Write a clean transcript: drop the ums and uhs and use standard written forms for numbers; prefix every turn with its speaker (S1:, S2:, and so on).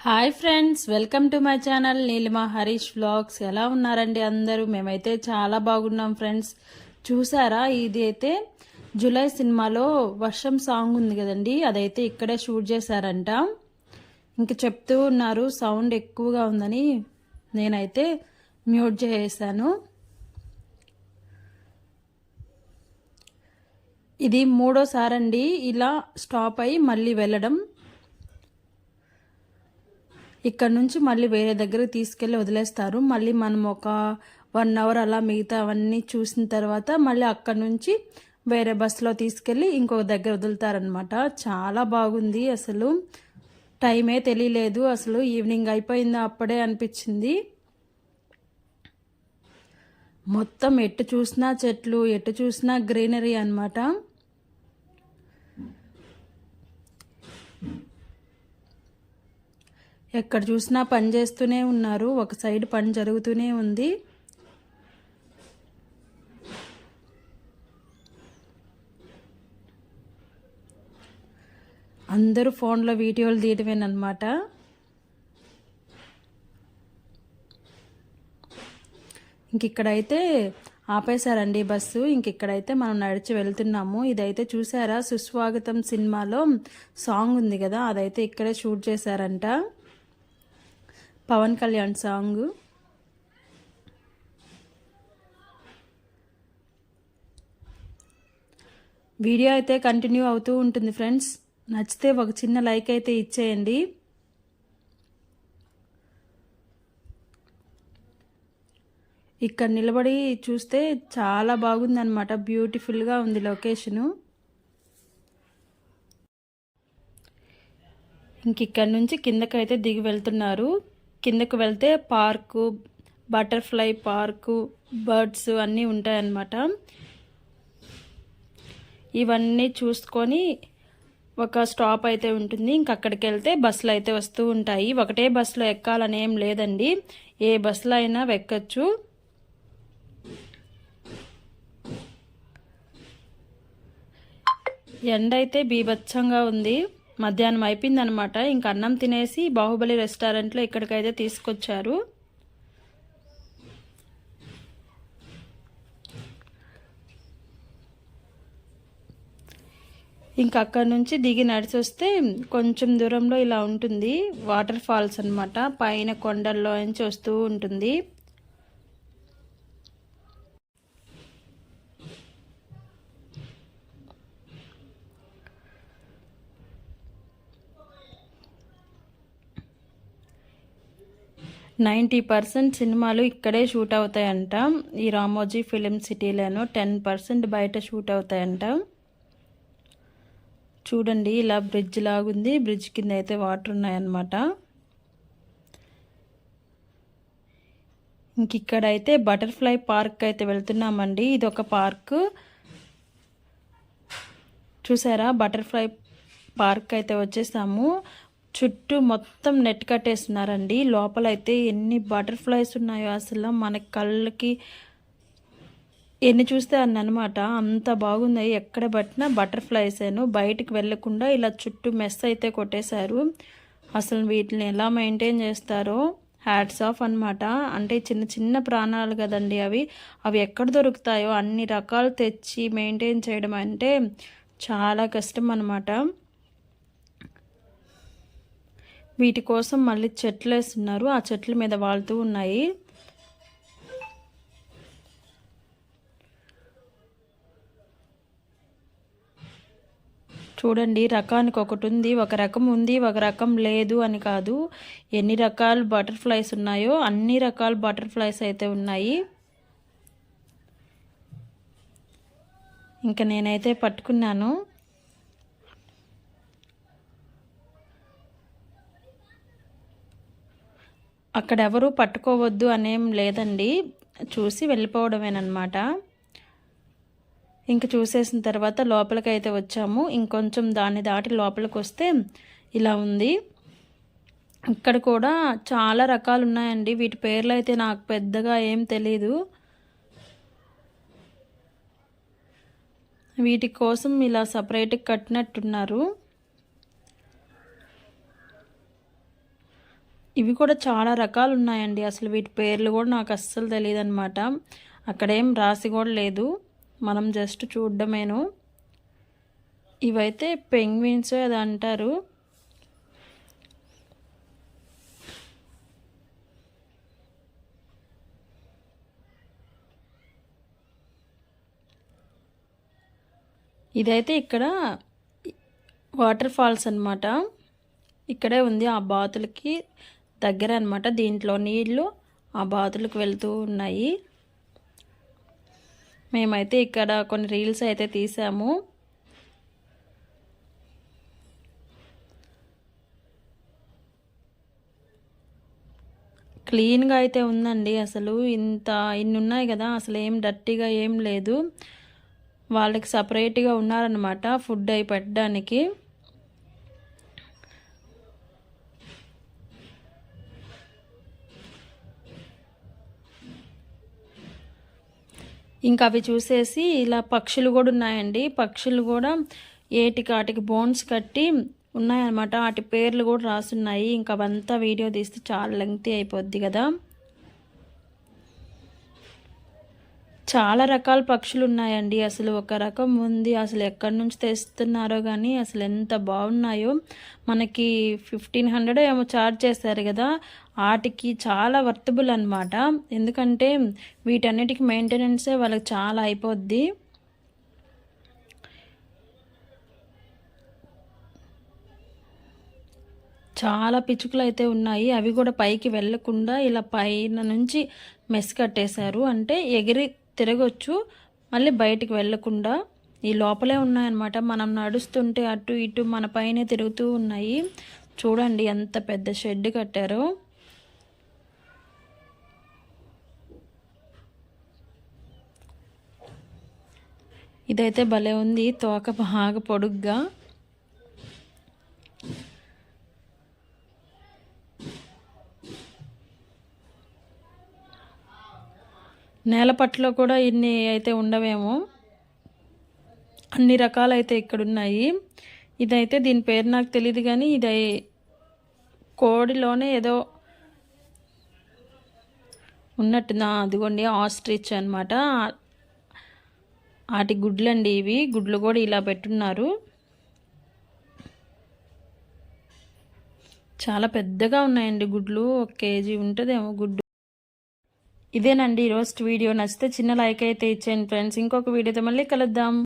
S1: Hi friends, welcome to my channel Neelima Harish vlogs. ఎలా ఉన్నారండి అందరూ? మేమైతే చాలా బాగున్నాం ఫ్రెండ్స్. చూసారా, ఇది అయితే జూలై సినిమాలో వర్షం సాంగ్ ఉంది కదండి, అదైతే ఇక్కడే షూట్ చేశారంట. ఇంక చెప్తూ ఉన్నారు సౌండ్ ఎక్కువగా ఉందని. నేనైతే మ్యూట్ చేసేసాను. ఇది మూడోసారి అండి ఇలా స్టాప్ అయ్యి మళ్ళీ వెళ్ళడం. ఇక్కడ నుంచి మళ్ళీ వేరే దగ్గరకు తీసుకెళ్ళి వదిలేస్తారు. మళ్ళీ మనం ఒక 1 అవర్ అలా మిగతా అవన్నీ చూసిన తర్వాత మళ్ళీ అక్కడ నుంచి వేరే బస్సులో తీసుకెళ్ళి ఇంకొక దగ్గర వదులుతారనమాట. చాలా బాగుంది. అసలు టైమే తెలియలేదు. అసలు ఈవినింగ్ అయిపోయిందా అప్పుడే అనిపించింది. మొత్తం ఎటు చూసినా చెట్లు, ఎటు చూసినా గ్రీనరీ అన్నమాట. ఎక్కడ చూసినా పని చేస్తూనే ఉన్నారు. ఒక సైడ్ పని జరుగుతూనే ఉంది. అందరూ ఫోన్లో వీడియోలు తీయటమేనమాట. ఇంకిక్కడైతే ఆపేశారండి బస్సు. ఇంకిక్కడైతే మనం నడిచి వెళ్తున్నాము. ఇదైతే చూసారా, సుస్వాగతం సినిమాలో సాంగ్ ఉంది కదా, అదైతే ఇక్కడే షూట్ చేశారంట. పవన్ కళ్యాణ్ సాంగ్. వీడియో అయితే కంటిన్యూ అవుతూ ఉంటుంది ఫ్రెండ్స్. నచ్చితే ఒక చిన్న లైక్ అయితే ఇచ్చేయండి. ఇక్కడ నిలబడి చూస్తే చాలా బాగుందన్నమాట. బ్యూటిఫుల్గా ఉంది లొకేషను. ఇంకిక్కడ నుంచి కిందకైతే దిగి వెళ్తున్నారు. కిందకు వెళ్తే పార్కు, బటర్ఫ్లై పార్కు, బర్డ్స్ అన్నీ ఉంటాయన్నమాట. ఇవన్నీ చూసుకొని ఒక స్టాప్ అయితే ఉంటుంది. ఇంకక్కడికి వెళ్తే బస్సులు అయితే వస్తూ ఉంటాయి. ఒకటే బస్సులో ఎక్కాలని ఏం లేదండి, ఏ బస్సులో అయినా ఎక్కచ్చు. ఎండ అయితే బీభత్సంగా ఉంది. మధ్యాహ్నం అయిపోయింది అనమాట. ఇంక అన్నం తినేసి బాహుబలి రెస్టారెంట్లో ఇక్కడికైతే తీసుకొచ్చారు. ఇంక అక్కడ నుంచి దిగి నడిచి వస్తే కొంచెం దూరంలో ఇలా ఉంటుంది వాటర్ ఫాల్స్ అనమాట. పైన కొండల్లో నుంచి వస్తూ ఉంటుంది. %90 సినిమాలు ఇక్కడే షూట్ అవుతాయంట. ఈ రామోజీ ఫిలిం సిటీలోనూ 10% బయట షూట్ అవుతాయంట. చూడండి, ఇలా బ్రిడ్జ్ లాగుంది. బ్రిడ్జ్ కింద అయితే వాటర్ ఉన్నాయన్నమాట. ఇంకిక్కడైతే బటర్ఫ్లై పార్క్ అయితే వెళ్తున్నామండి. ఇది ఒక పార్క్. చూసారా, బటర్ఫ్లై పార్క్ అయితే వచ్చేసాము. చుట్టూ మొత్తం నెట్ కట్టేస్తున్నారండి. లోపలైతే ఎన్ని బటర్ఫ్లైస్ ఉన్నాయో అసలు మన కళ్ళకి ఎన్ని చూస్తే అన్ని అనమాట. అంత బాగున్నాయి. ఎక్కడ పట్టినా బటర్ఫ్లైసేను. బయటికి వెళ్ళకుండా ఇలా చుట్టూ మెస్ అయితే కొట్టేశారు. అసలు వీటిని ఎలా మెయింటైన్ చేస్తారో హ్యాట్స్ ఆఫ్ అనమాట. అంటే చిన్న చిన్న ప్రాణాలు కదండి అవి ఎక్కడ దొరుకుతాయో అన్ని రకాలు తెచ్చి మెయింటైన్ చేయడం అంటే చాలా కష్టం అనమాట. వీటి కోసం మళ్ళీ చెట్లు వేస్తున్నారు. ఆ చెట్ల మీద వాళ్తూ ఉన్నాయి. చూడండి, రకానికి ఒకటి ఉంది. ఒక రకం ఉంది, ఒక రకం లేదు అని కాదు. ఎన్ని రకాల బటర్ఫ్లైస్ ఉన్నాయో అన్ని రకాల బటర్ఫ్లైస్ అయితే ఉన్నాయి. ఇంకా నేనైతే పట్టుకున్నాను. అక్కడెవరూ పట్టుకోవద్దు అనేం లేదండి, చూసి వెళ్ళిపోవడమేనమాట. ఇంక చూసేసిన తర్వాత లోపలికైతే వచ్చాము. ఇంకొంచెం దాన్ని దాటి లోపలికి వస్తే ఇలా ఉంది. ఇక్కడ కూడా చాలా రకాలు ఉన్నాయండి. వీటి పేర్లు అయితే నాకు పెద్దగా ఏం తెలీదు. వీటి కోసం ఇలా సపరేట్గా కట్టినట్టున్నారు. ఇవి కూడా చాలా రకాలు ఉన్నాయండి. అసలు వీటి పేర్లు కూడా నాకు అస్సలు తెలియదు అనమాట. అక్కడేం రాసి కూడా లేదు, మనం జస్ట్ చూడడమేను. ఇవైతే పెంగ్విన్స్ అది అంటారు. ఇదైతే ఇక్కడ వాటర్ ఫాల్స్ అనమాట. ఇక్కడే ఉంది, ఆ బాతులకి దగ్గర అనమాట. దీంట్లో నీళ్లు ఆ బాతులకు వెళ్తూ ఉన్నాయి. మేమైతే ఇక్కడ కొన్ని రీల్స్ అయితే తీసాము. క్లీన్గా అయితే ఉందండి. అసలు ఇన్ని ఉన్నాయి కదా, అసలు ఏం డర్టీగా ఏం లేదు. వాళ్ళకి సపరేట్గా ఉన్నారనమాట ఫుడ్ అయి పెట్టడానికి. ఇంకా అవి చూసేసి ఇలా పక్షులు కూడా ఉన్నాయండి. పక్షులు కూడా ఏటికాటికి బోన్స్ కట్టి ఉన్నాయన్నమాట. వాటి పేర్లు కూడా రాసున్నాయి. ఇంకా అవంతా వీడియో తీస్తే చాలా లెంగ్తీ అయిపోద్ది కదా. చాలా రకాల పక్షులు ఉన్నాయండి. అసలు ఒక రకం ఉంది, అసలు ఎక్కడి నుంచి తెస్తున్నారో కానీ అసలు ఎంత బాగున్నాయో. మనకి 1500 ఏమో ఛార్జ్ చేస్తారు కదా, వాటికి చాలా వర్తబుల్ అనమాట. ఎందుకంటే వీటన్నిటికి మెయింటెనెన్సే వాళ్ళకి చాలా అయిపోద్ది. చాలా పిచ్చుకలు అయితే ఉన్నాయి. అవి కూడా పైకి వెళ్ళకుండా ఇలా పైన నుంచి మెస్ కట్టేశారు. అంటే ఎగిరి తిరగొచ్చు, మళ్ళీ బయటికి వెళ్ళకుండా ఈ లోపలే ఉన్నాయన్నమాట. మనం నడుస్తుంటే అటు ఇటు మన పైనే తిరుగుతూ ఉన్నాయి. చూడండి ఎంత పెద్ద షెడ్ కట్టారో. ఇదైతే భలే ఉంది, తోక బాగా పొడుగ్గా. నేలపట్టులో కూడా ఇన్ని అయితే ఉండవేమో, అన్ని రకాలైతే ఇక్కడ ఉన్నాయి. ఇదైతే దీని పేరు నాకు తెలియదు కానీ ఇది కోడిలోనే ఏదో ఉన్నట్టు. అదిగోండి ఆస్ట్రిచ్ అనమాట. వాటి గుడ్లండి ఇవి. గుడ్లు కూడా ఇలా పెట్టున్నారు. చాలా పెద్దగా ఉన్నాయండి గుడ్లు. 1 కేజీ ఉంటుందేమో గుడ్డు. ఇదేనండి ఈరోజు వీడియో. నచ్చితే చిన్న లైక్ అయితే ఇచ్చేయండి ఫ్రెండ్స్. ఇంకొక వీడియోతో మళ్ళీ కలుద్దాం.